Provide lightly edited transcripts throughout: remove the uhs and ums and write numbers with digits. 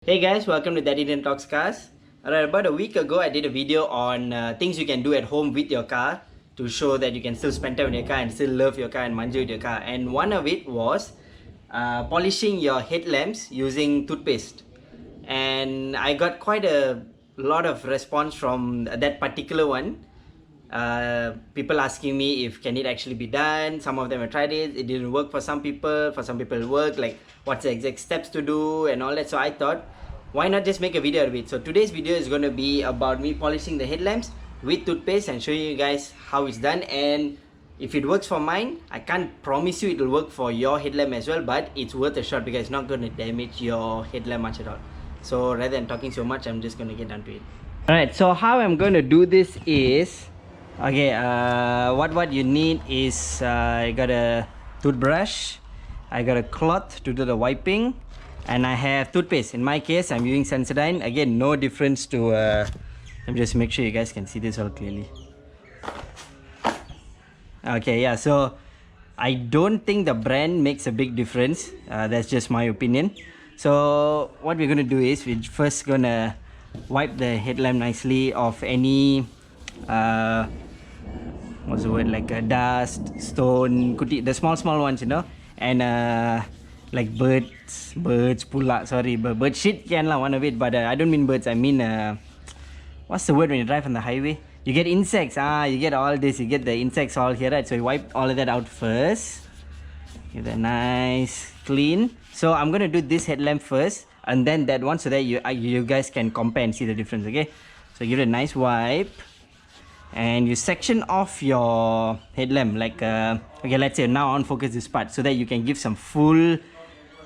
Hey guys, welcome to Daddy Didn't Talks Cars. Alright, about a week ago I did a video on things you can do at home with your car to show that you can still spend time with your car and still love your car and manja with your car. And one of it was polishing your headlamps using toothpaste. And I got quite a lot of response from that particular one. People asking me if can it actually be done. Some of them have tried it didn't work for some people it worked, like what's the exact steps to do and all that. So I thought, why not just make a video of it? So today's video is going to be about me polishing the headlamps with toothpaste and showing you guys how it's done. And if it works for mine, I can't promise you it will work for your headlamp as well, but it's worth a shot because it's not going to damage your headlamp much at all. So rather than talking so much, I'm just going to get down to it. Alright, so how I'm going to do this is, okay, what you need is I got a toothbrush, I got a cloth to do the wiping, and I have toothpaste. In my case, I'm using Sensodyne. Again, no difference to let me just make sure you guys can see this all clearly. Okay, yeah, so I don't think the brand makes a big difference. That's just my opinion. So what we're gonna do is we're first gonna wipe the headlamp nicely of any what's the word, like dust, stone, the small ones, you know, and like birds pula, sorry, bird shit can lah, one of it, but I don't mean birds, I mean what's the word when you drive on the highway? You get insects, you get all this, you get the insects all here, right? So you wipe all of that out first, give that nice clean. So I'm gonna do this headlamp first and then that one, so that you guys can compare and see the difference. Okay, so give it a nice wipe and you section off your headlamp, like okay, let's say now on focus this part so that you can give some full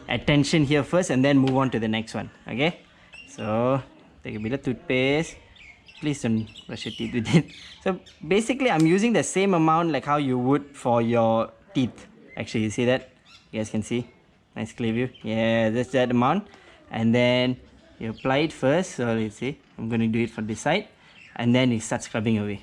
attention here first and then move on to the next one. Okay, so take a bit of toothpaste, please don't brush your teeth with it. So basically I'm using the same amount like how you would for your teeth. Actually, you see that? You guys can see, nice clear view. Yeah, that's that amount. And then you apply it first. So let's see, I'm going to do it from this side and then you start scrubbing away.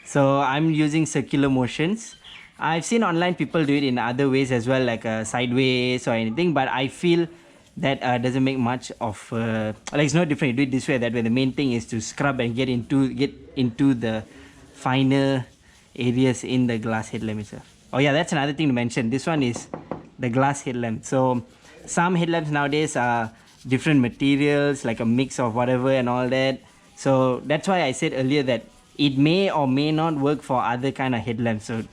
So I'm using circular motions. I've seen online people do it in other ways as well, like sideways or anything, but I feel that doesn't make much of like, it's no different. You do it this way or that way. The main thing is to scrub and get into the finer areas in the glass headlamp itself. Oh yeah, that's another thing to mention. This one is the glass headlamp. So some headlamps nowadays are different materials, like a mix of whatever and all that. So that's why I said earlier that it may or may not work for other kind of headlamps. So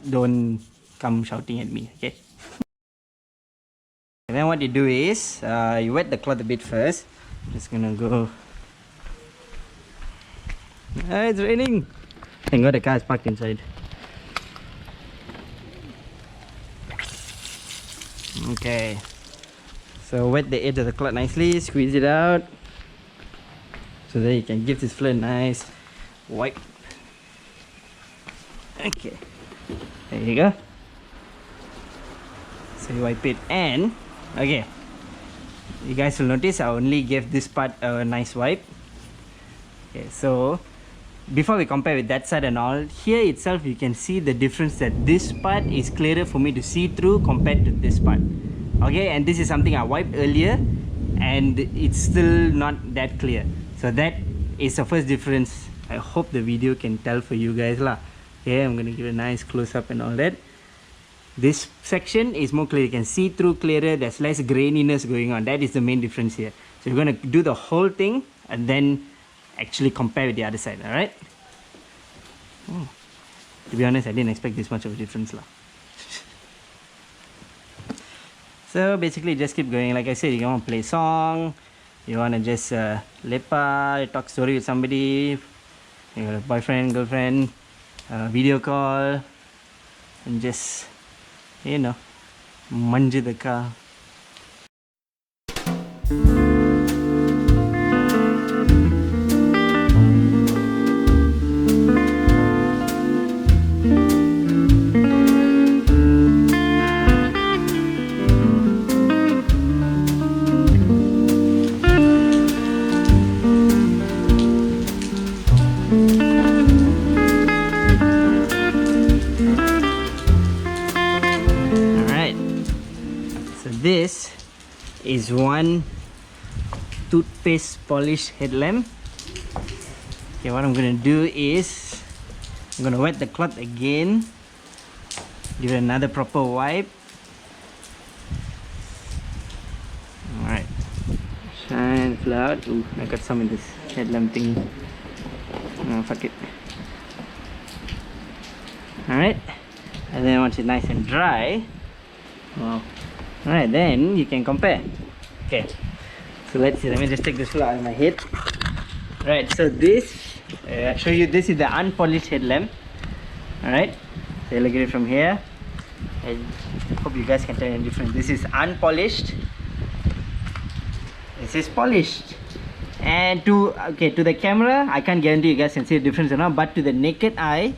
don't come shouting at me, okay? And then what you do is you wet the cloth a bit first. Just gonna go. It's raining. Thank God the car is parked inside. Okay, so wet the edge of the cloth nicely, squeeze it out so that you can give this floor a nice wipe. Okay, there you go. So you wipe it, and okay, you guys will notice I only gave this part a nice wipe. Okay, so before we compare with that side and all, here itself you can see the difference that this part is clearer for me to see through compared to this part. Okay, and this is something I wiped earlier and it's still not that clear. So that is the first difference. I hope the video can tell for you guys lah. Okay, I'm gonna give a nice close up and all that. This section is more clear, you can see through clearer, there's less graininess going on. That is the main difference here. So you're gonna do the whole thing and then actually compare with the other side. All right, to be honest, I didn't expect this much of a difference lah. So basically just keep going. Like I said, you want to play a song, you want to just lepa, talk story with somebody, your boyfriend, girlfriend, video call, and just, you know, manja the car. This is one toothpaste polish headlamp. Okay, what I'm gonna do is I'm gonna wet the cloth again, give it another proper wipe. Alright, shine, flood. Ooh, I got some in this headlamp thingy. Fuck it. Alright, and then once it's nice and dry, wow. Alright, then you can compare. Okay, so let's see. Let me just take this flood out of my head. Right, so this, I'll show you. This is the unpolished headlamp. Alright, so you look at it from here. I hope you guys can tell the difference. This is unpolished. This is polished. And to the camera, I can't guarantee you guys can see the difference or not. But to the naked eye,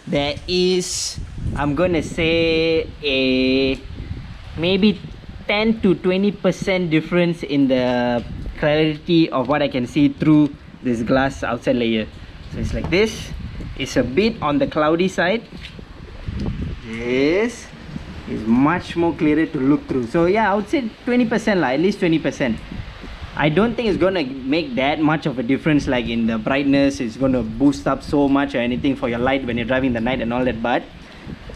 there is, I'm gonna say, a maybe 10 to 20% difference in the clarity of what I can see through this glass outside layer. So it's like this. It's a bit on the cloudy side. This is much more clearer to look through. So yeah, I would say 20% at least 20%. I don't think it's gonna make that much of a difference, like in the brightness. It's gonna boost up so much or anything for your light when you're driving the night and all that, but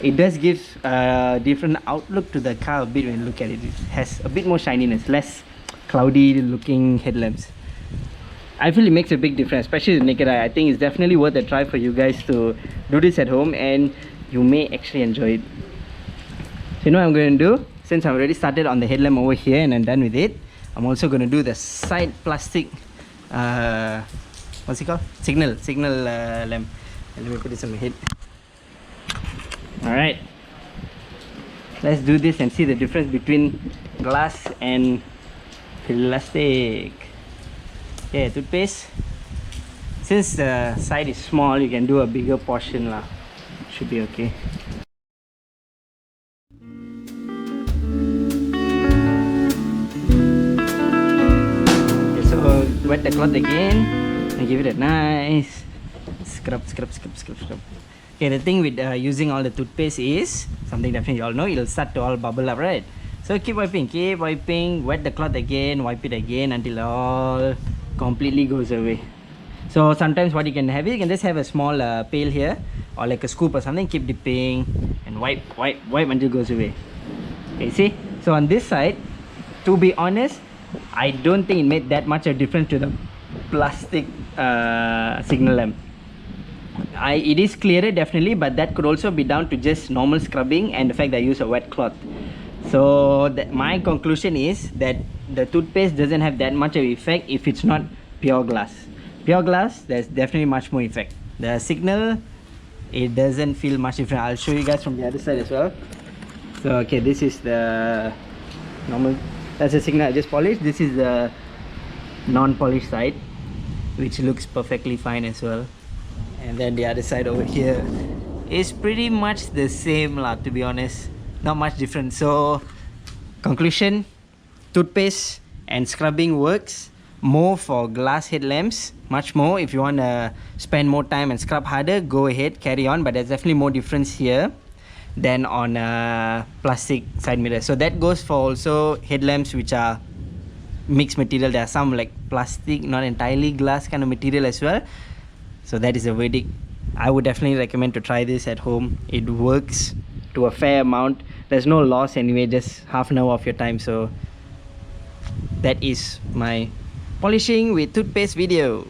it does give a different outlook to the car a bit when you look at it. It has a bit more shininess, less cloudy looking headlamps. I feel it makes a big difference, especially with naked eye. I think it's definitely worth a try for you guys to do this at home, and you may actually enjoy it. So you know what I'm going to do? Since I've already started on the headlamp over here and I'm done with it, I'm also going to do the side plastic, what's it called? Signal lamp. And let me put this on my head. Alright, let's do this and see the difference between glass and plastic. Okay, toothpaste. Since the side is small, you can do a bigger portion lah. Should be okay. Okay, so wet the cloth again and give it a nice scrub. Okay, the thing with using all the toothpaste is something definitely you all know, it'll start to all bubble up, right? So keep wiping, wet the cloth again, wipe it again until all completely goes away. So sometimes what you can have, you can just have a small pail here or like a scoop or something, keep dipping and wipe until it goes away. Okay, see? So on this side, to be honest, I don't think it made that much of a difference to the plastic signal lamp. It is clearer definitely, but that could also be down to just normal scrubbing and the fact that I use a wet cloth. So my conclusion is that the toothpaste doesn't have that much of effect if it's not pure glass. Pure glass, there's definitely much more effect. The signal, it doesn't feel much different. I'll show you guys from the other side as well. So okay, this is the normal, that's the signal I just polished. This is the non-polished side, which looks perfectly fine as well. And then the other side over here is pretty much the same lah, to be honest. Not much different. So conclusion, toothpaste and scrubbing works more for glass headlamps, much more. If you want to spend more time and scrub harder, go ahead, carry on, but there's definitely more difference here than on plastic side mirror. So that goes for also headlamps which are mixed material. There are some like plastic, not entirely glass kind of material as well. So that is a verdict. I would definitely recommend to try this at home. It works to a fair amount. There's no loss anyway, just half an hour of your time. So that is my polishing with toothpaste video.